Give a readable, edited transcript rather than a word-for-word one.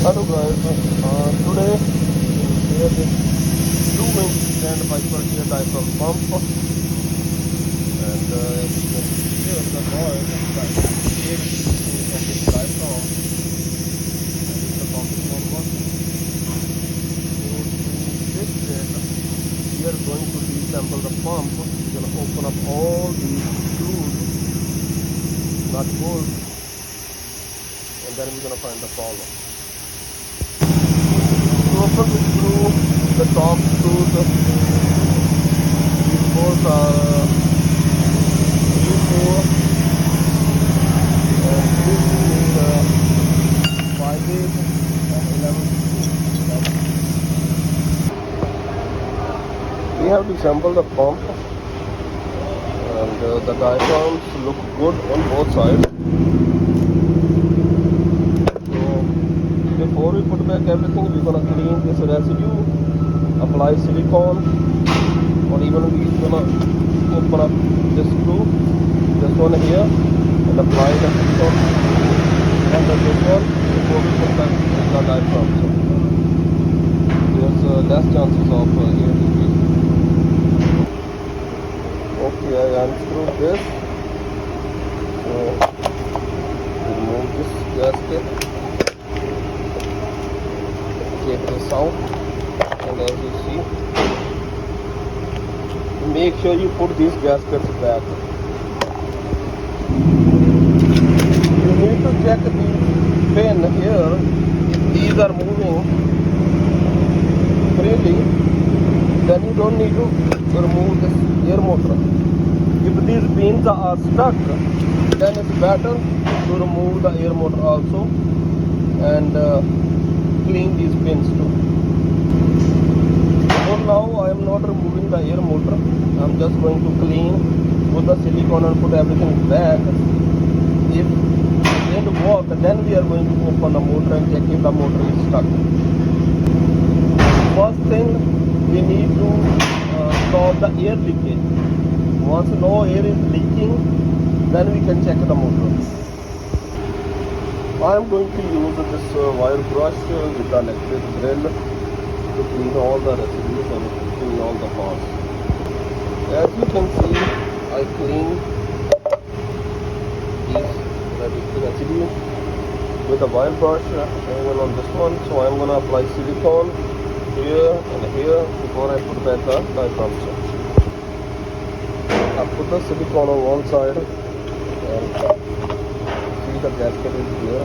Hello guys, today we have this 2-inch sandpipper here diaphragm pump, and as you can see here the noise is like air is coming from this diaphragm and the pump is not working. So to fix it, we are going to deassemble the pump. We're going to open up all these screws, nut bolts, and then we're going to find the problem. Open the screw, the top screws, these bolts are 3, 4, and this is 5, 8, and 11. We have to assemble the pump, and the diaphragms look good on both sides. Before we put back everything, we're going to clean this residue, apply silicone, or even we're going to open up this screw, this one here, and apply the silicone, and then this one before we put back the diaphragm. So there's less chances of air leakage. Okay, I unscrewed this. So remove this gasket. Take this out, and as you see, make sure you put these gaskets back. You need to check the pin here. If these are moving freely, then you don't need to remove this air motor. If these pins are stuck, then it's better to remove the air motor also and clean these pins too. For now I am not removing the air motor. I am just going to clean, put the silicone and put everything back. If it didn't work, then we are going to open the motor and check if the motor is stuck. First thing, we need to stop the air leakage. Once no air is leaking, then we can check the motor. I am going to use this wire brush with the electric drill to clean all the residues and clean all the parts. As you can see, I clean these residues with a wire brush even on this one. So I am going to apply silicone here and here before I put back the diaphragm. I put the silicone on one side and the gasket is here.